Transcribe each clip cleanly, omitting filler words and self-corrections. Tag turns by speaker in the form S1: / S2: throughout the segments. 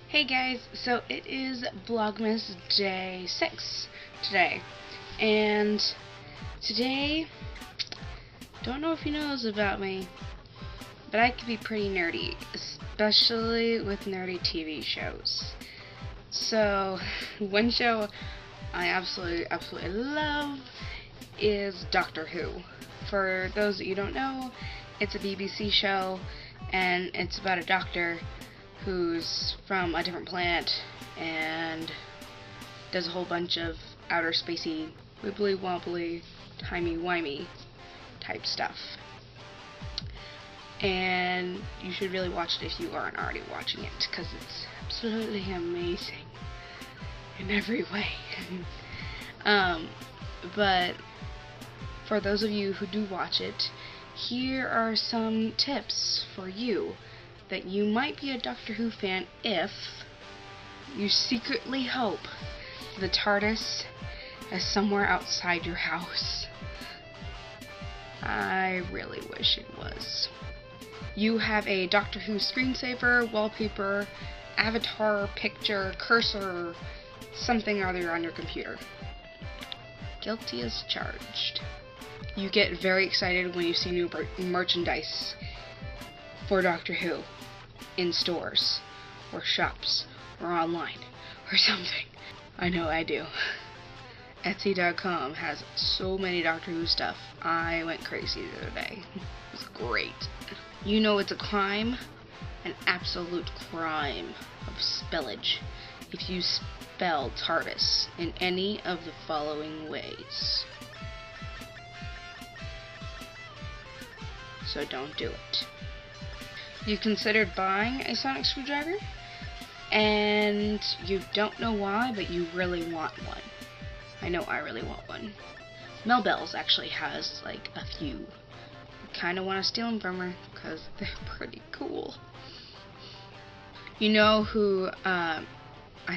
S1: Hey guys, so it is Vlogmas day 6 today, and today, don't know if you know this about me, but I can be pretty nerdy, especially with nerdy TV shows. So, one show I absolutely love is Doctor Who. For those that you don't know, it's a BBC show, and it's about a doctor who's from a different planet and does a whole bunch of outer spacey, wibbly wobbly, timey wimey type stuff. And you should really watch it if you aren't already watching it, because it's absolutely amazing in every way. But for those of you who do watch it, here are some tips for you that you might be a Doctor Who fan if you secretly hope the TARDIS is somewhere outside your house. I really wish it was. You have a Doctor Who screensaver, wallpaper, avatar, picture, cursor, something or other on your computer. Guilty as charged. You get very excited when you see new merchandise for Doctor Who in stores, or shops, or online, or something. I know I do. Etsy.com has so many Doctor Who stuff. I went crazy the other day. It was great. You know it's a crime, an absolute crime of spellage, if you spell TARDIS in any of the following ways. So don't do it. You considered buying a sonic screwdriver, and you don't know why, but you really want one. I know I really want one. Mel Bell's actually has like a few. I kind of want to steal them from her because they're pretty cool. You know who I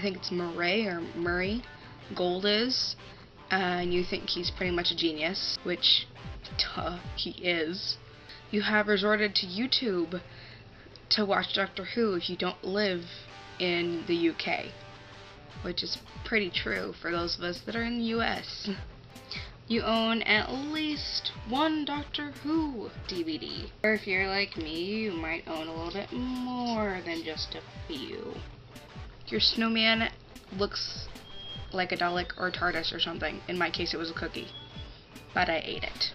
S1: think it's Murray Gold is, and you think he's pretty much a genius, which duh, he is. You have resorted to YouTube to watch Doctor Who if you don't live in the UK, which is pretty true for those of us that are in the US. You own at least one Doctor Who DVD. Or if you're like me, you might own a little bit more than just a few. Your snowman looks like a Dalek or a TARDIS or something. In my case, it was a cookie, but I ate it.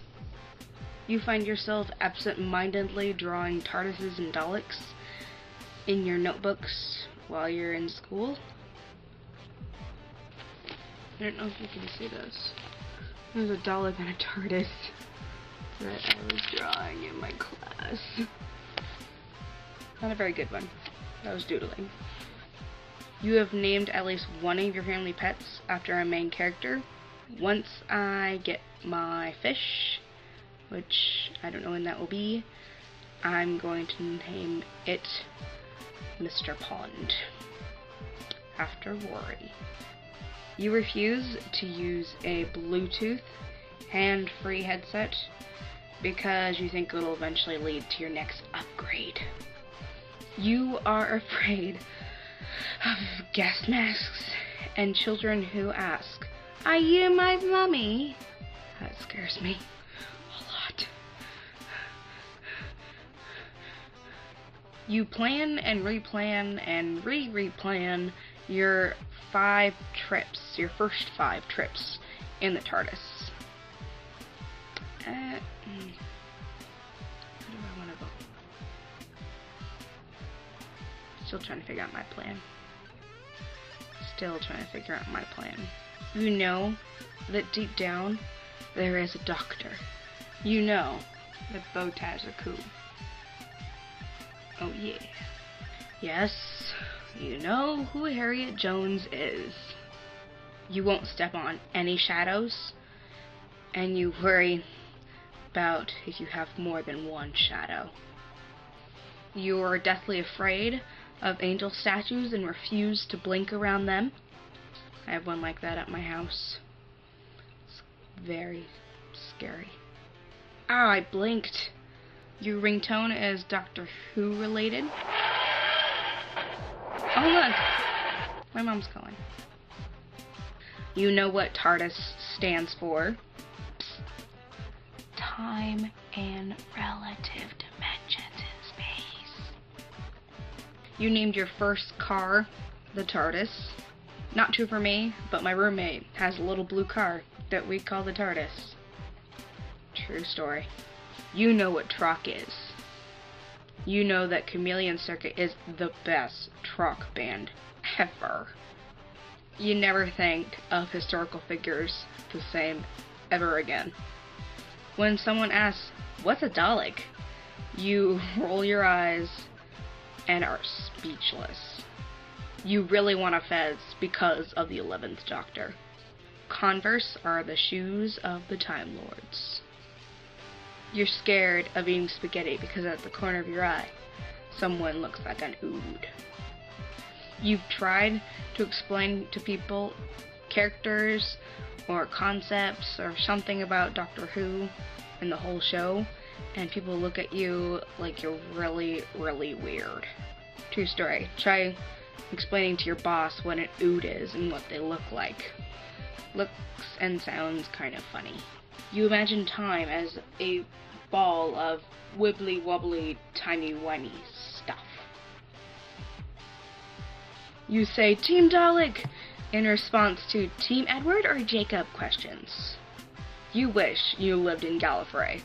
S1: You find yourself absent-mindedly drawing TARDISes and Daleks in your notebooks while you're in school. I don't know if you can see this. There's a Dalek and a TARDIS that I was drawing in my class. Not a very good one. I was doodling. You have named at least one of your family pets after a main character. Once I get my fish, which I don't know when that will be, I'm going to name it Mr. Pond, after Rory. You refuse to use a Bluetooth hand-free headset because you think it'll eventually lead to your next upgrade. You are afraid of gas masks and children who ask, "Are you my mummy?" That scares me. You plan and replan and replan your 5 trips, your first 5 trips in the TARDIS. Where do I want to go? Still trying to figure out my plan. You know that deep down there is a doctor. You know that Botaz are cool. Oh yeah. Yes, you know who Harriet Jones is. You won't step on any shadows, and you worry about if you have more than one shadow. You are deathly afraid of angel statues and refuse to blink around them. I have one like that at my house. It's very scary. Ah, I blinked. Your ringtone is Doctor Who related. Oh look! My mom's calling. You know what TARDIS stands for? Psst. Time and relative dimensions in space. You named your first car the TARDIS. Not true for me, but my roommate has a little blue car that we call the TARDIS. True story. You know what Troc is. You know that Chameleon Circuit is the best Troc band ever. You never think of historical figures the same ever again. When someone asks, what's a Dalek? You roll your eyes and are speechless. You really want a Fez because of the 11th Doctor. Converse are the shoes of the Time Lords. You're scared of eating spaghetti because at the corner of your eye, someone looks like an ood. You've tried to explain to people characters or concepts or something about Doctor Who in the whole show, and people look at you like you're really, really weird. True story. Try explaining to your boss what an ood is and what they look like. Looks and sounds kind of funny. You imagine time as a ball of wibbly wobbly timey wimey stuff. You say Team Dalek in response to Team Edward or Jacob questions. You wish you lived in Gallifrey.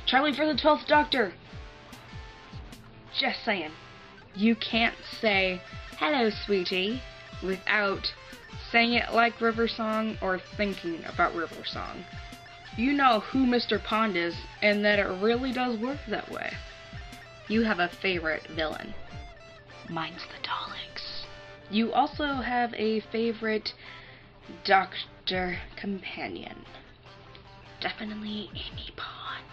S1: Charlie for the 12th Doctor! Just saying. You can't say hello sweetie without saying it like River Song or thinking about River Song. You know who Mr. Pond is and that it really does work that way. You have a favorite villain. Mine's the Daleks. You also have a favorite Doctor companion. Definitely Amy Pond.